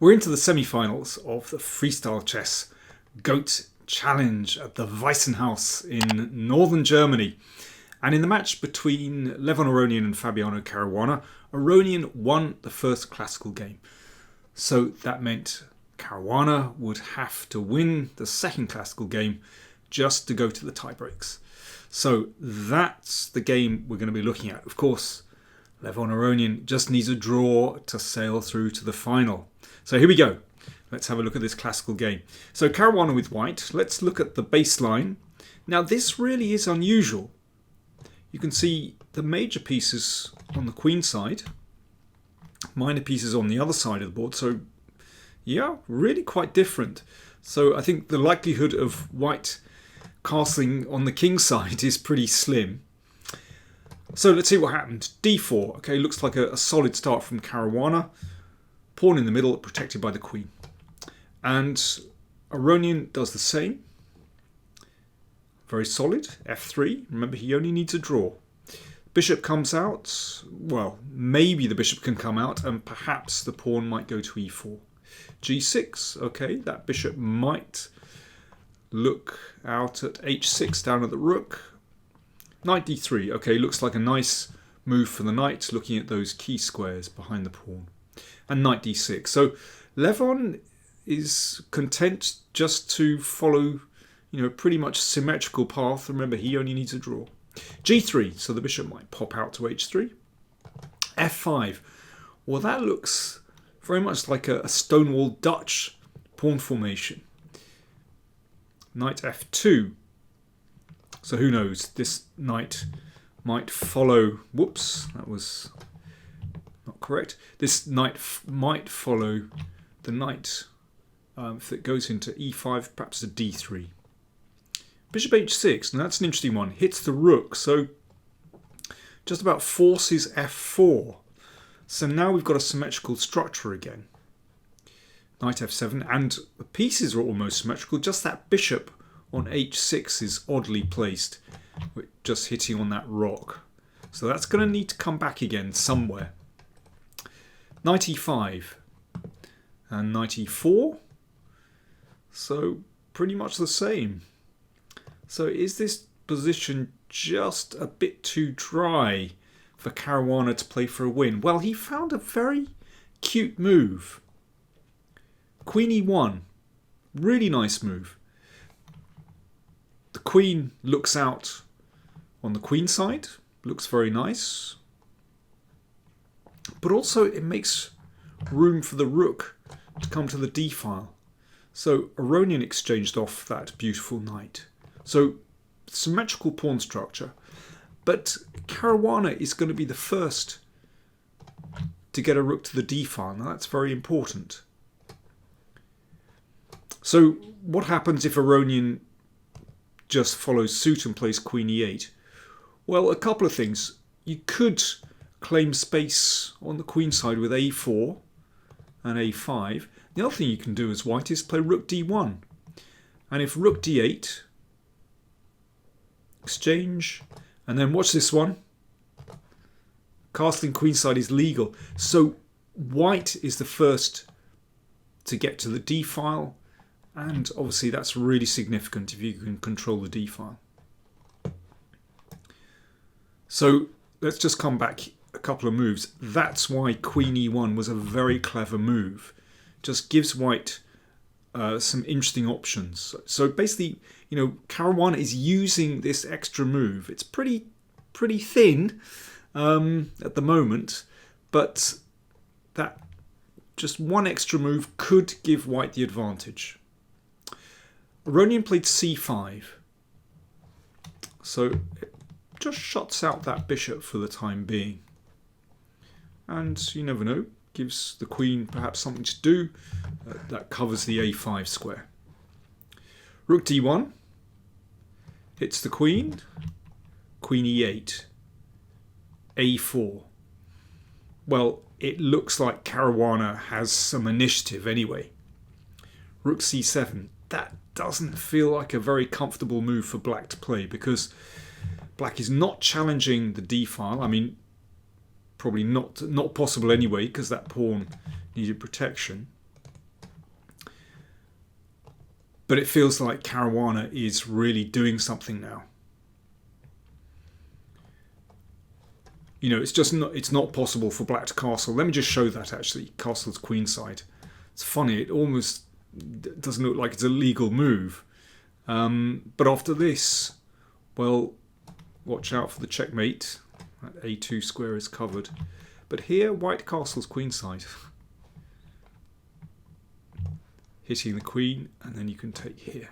We're into the semi-finals of the Freestyle Chess GOAT Challenge at the Weissenhaus in northern Germany. And in the match between Levon Aronian and Fabiano Caruana, Aronian won the first classical game. So that meant Caruana would have to win the second classical game just to go to the tiebreaks. So that's the game we're going to be looking at. Of course, Levon Aronian just needs a draw to sail through to the final. So here we go. Let's have a look at this classical game. So Caruana with white. Let's look at the baseline. Now this really is unusual. You can see the major pieces on the queen side, minor pieces on the other side of the board. So yeah, really quite different. So I think the likelihood of white castling on the king side is pretty slim. So let's see what happened. d4. Okay, looks like a solid start from Caruana. Pawn in the middle, protected by the queen. And Aronian does the same. Very solid. f3. Remember, he only needs a draw. Bishop comes out. Well, maybe the bishop can come out, and perhaps the pawn might go to e4. g6. Okay, that bishop might look out at h6 down at the rook. Knight d3. Okay, looks like a nice move for the knight, looking at those key squares behind the pawn. And knight d6. So Levon is content just to follow, pretty much symmetrical path. Remember, he only needs a draw. g3. So the bishop might pop out to h3. f5. Well, that looks very much like a Stonewall Dutch pawn formation. Knight f2. So who knows? This knight might follow. Whoops, that was not correct. This knight might follow the knight if it goes into e5, perhaps to d3. Bishop h6. Now that's an interesting one. Hits the rook, so just about forces f4. So now we've got a symmetrical structure again. Knight f7, and the pieces are almost symmetrical. Just that bishop on h6 is oddly placed, just hitting on that rock. So that's going to need to come back again somewhere. Knight e5 and knight e4. So pretty much the same. So is this position just a bit too dry for Caruana to play for a win? Well, he found a very cute move. Queen e1. Really nice move. The queen looks out on the queen side. Looks very nice. But also it makes room for the rook to come to the d-file. So Aronian exchanged off that beautiful knight. So symmetrical pawn structure. But Caruana is going to be the first to get a rook to the d-file. Now that's very important. So what happens if Aronian just follows suit and plays queen e8? Well, a couple of things. You could claim space on the queen side with a4 and a5. The other thing you can do as white is play rook d1. And if rook d8, exchange, and then watch this one. Castling queenside is legal. So white is the first to get to the d-file. And obviously that's really significant if you can control the d-file. So let's just come back a couple of moves. That's why queen e1 was a very clever move. Just gives white some interesting options. So basically, Caruana is using this extra move. It's pretty thin at the moment, but that just one extra move could give white the advantage. Aronian played c5. So it just shuts out that bishop for the time being. And you never know, gives the queen perhaps something to do. That covers the a5 square. Rook d1. Hits the queen. Queen e8. a4. Well, it looks like Caruana has some initiative anyway. Rook c7. That doesn't feel like a very comfortable move for black to play, because black is not challenging the d-file. I mean, probably not possible anyway, because that pawn needed protection. But it feels like Caruana is really doing something now. You know, it's not possible for black to castle. Let me just show that actually. Castle's queenside. It's funny, it almost doesn't look like it's a legal move. But after this, well, watch out for the checkmate. That A2 square is covered. But here, white castle's queenside. Hitting the queen, and then you can take here.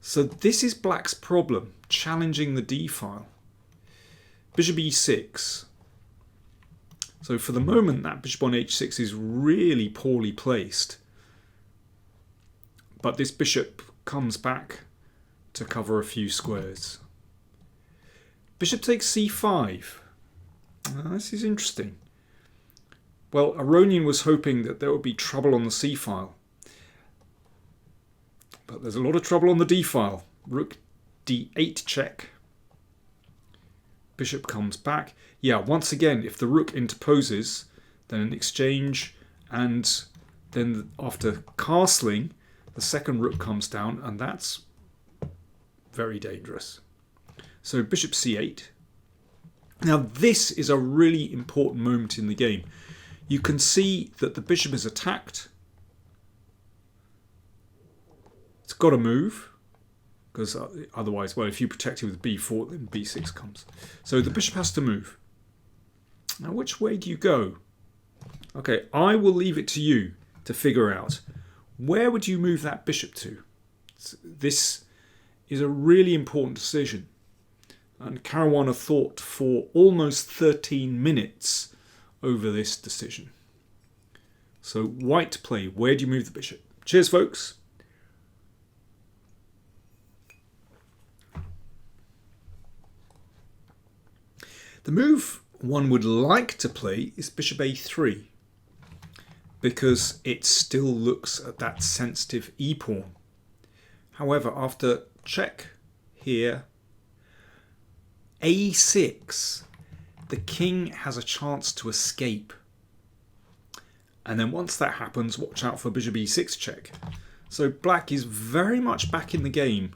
So this is black's problem, challenging the d file. Bishop e6. So for the moment, that bishop on h6 is really poorly placed. But this bishop comes back to cover a few squares. Bishop takes c5. This is interesting. Well, Aronian was hoping that there would be trouble on the c file. But there's a lot of trouble on the d file. Rook d8 check. Bishop comes back. Yeah, once again, if the rook interposes, then an exchange, and then after castling, the second rook comes down, and that's very dangerous. So bishop c8. Now this is a really important moment in the game. You can see that the bishop is attacked. It's got to move, because otherwise, well, if you protect it with b4, then b6 comes. So the bishop has to move. Now, which way do you go? Okay, I will leave it to you to figure out. Where would you move that bishop to? This is a really important decision. And Caruana thought for almost 13 minutes over this decision. So white play, where do you move the bishop? Cheers, folks. The move one would like to play is bishop a3, because it still looks at that sensitive e-pawn. However, after check here, a6, the king has a chance to escape. And then once that happens, watch out for bishop e6 check. So black is very much back in the game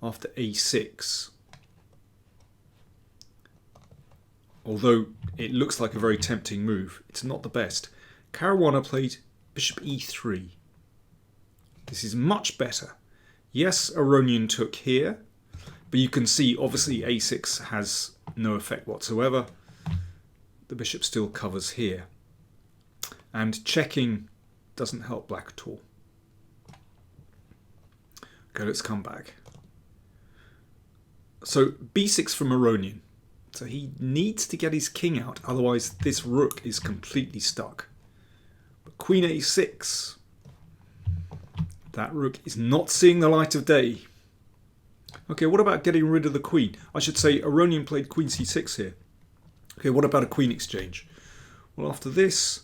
after a6. Although it looks like a very tempting move, it's not the best. Caruana played bishop e3. This is much better. Yes, Aronian took here, but you can see obviously a6 has no effect whatsoever. The bishop still covers here. And checking doesn't help black at all. Okay, let's come back. So b6 from Aronian. So he needs to get his king out, otherwise this rook is completely stuck. But queen a6. That rook is not seeing the light of day. Okay, what about getting rid of the queen? I should say Aronian played queen c6 here. Okay, what about a queen exchange? Well, after this,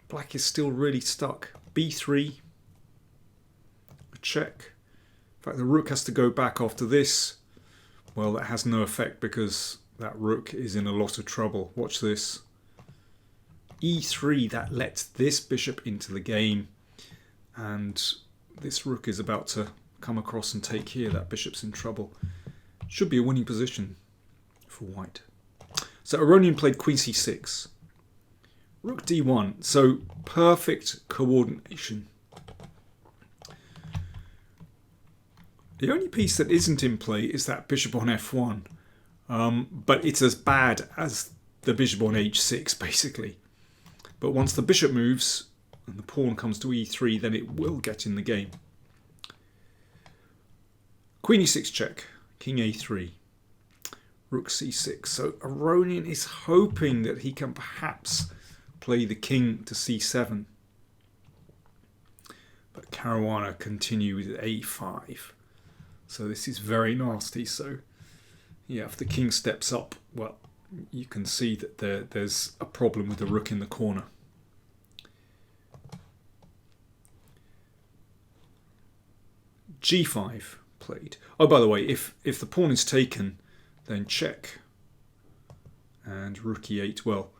black is still really stuck. b3. A check. In fact, the rook has to go back after this. Well, that has no effect because that rook is in a lot of trouble. Watch this. e3, that lets this bishop into the game. And this rook is about to come across and take here. That bishop's in trouble. Should be a winning position for white. So Aronian played queen c6. Rook d1. So perfect coordination. The only piece that isn't in play is that bishop on f1. But it's as bad as the bishop on h6, basically. But once the bishop moves and the pawn comes to e3, then it will get in the game. Queen e6 check. King a3. Rook c6. So Aronian is hoping that he can perhaps play the king to c7. But Caruana continue with a5. So this is very nasty. So yeah, if the king steps up, well, you can see that there's a problem with the rook in the corner. g5 played. Oh, by the way, if the pawn is taken, then check. And rook e8. Well,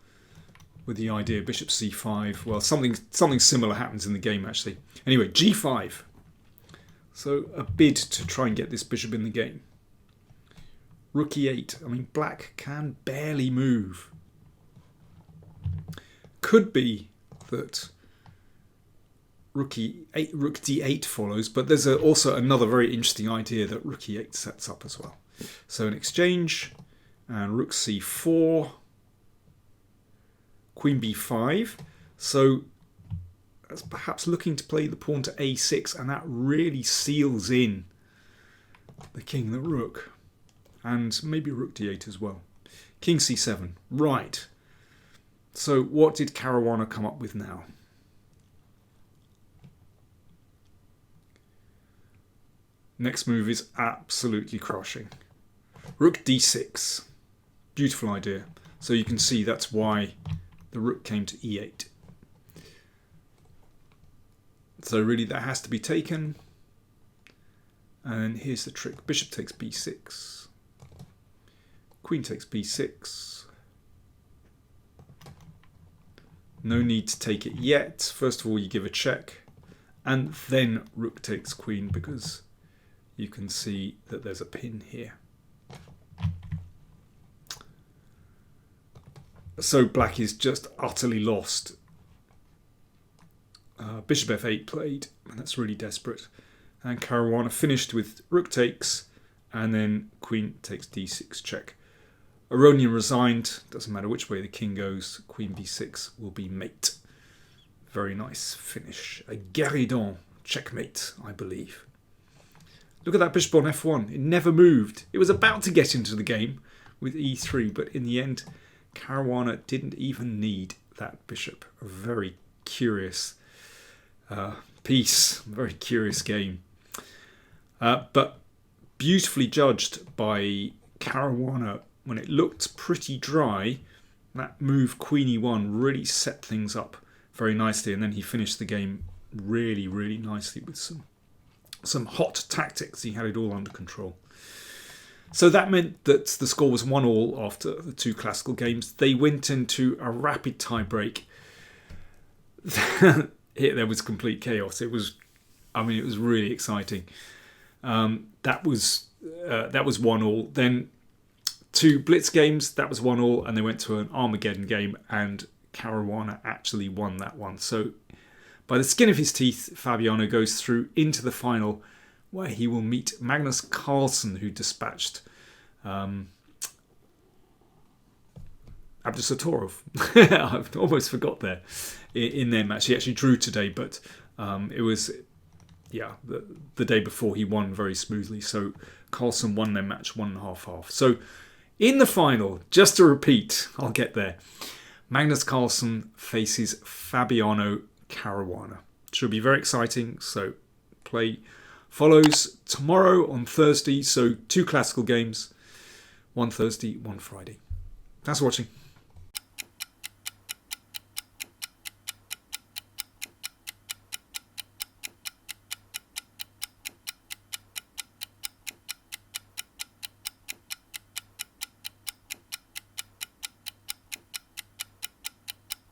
with the idea bishop c5. Well, something similar happens in the game actually. Anyway, g5. So a bid to try and get this bishop in the game. Rook e8. I mean, black can barely move. Could be that rook d8 follows, but there's also another very interesting idea that rook e8 sets up as well. So an exchange, and rook c4, queen b5. So that's perhaps looking to play the pawn to a6, and that really seals in the king and the rook. And maybe rook d8 as well. King c7. Right. So what did Caruana come up with now? Next move is absolutely crushing. Rook d6. Beautiful idea. So you can see that's why the rook came to e8. So really that has to be taken. And here's the trick. Bishop takes b6. Queen takes b6. No need to take it yet. First of all, you give a check. And then rook takes queen, because you can see that there's a pin here. So black is just utterly lost. Bishop f8 played, and that's really desperate. And Caruana finished with rook takes, and then queen takes d6 check. Aronian resigned. Doesn't matter which way the king goes. Queen b6 will be mate. Very nice finish. A guéridon checkmate, I believe. Look at that bishop on f1. It never moved. It was about to get into the game with e3, but in the end, Caruana didn't even need that bishop. A very curious piece. Very curious game. But beautifully judged by Caruana. When it looked pretty dry, that move queen e1 really set things up very nicely, and then he finished the game really, really nicely with some hot tactics. He had it all under control. So that meant that the score was 1-1 after the two classical games. They went into a rapid tie-break. There was complete chaos. It was really exciting. That was 1-1. Then two blitz games, that was 1-1, and they went to an Armageddon game, and Caruana actually won that one. So by the skin of his teeth, Fabiano goes through into the final, where he will meet Magnus Carlsen, who dispatched Abdusattorov. I've almost forgot there in their match. He actually drew today, but it was the day before he won very smoothly. So Carlsen won their match 1.5-1. So in the final, just to repeat, I'll get there, Magnus Carlsen faces Fabiano Caruana. Should be very exciting. So play follows tomorrow on Thursday. So two classical games, one Thursday, one Friday. Thanks for watching.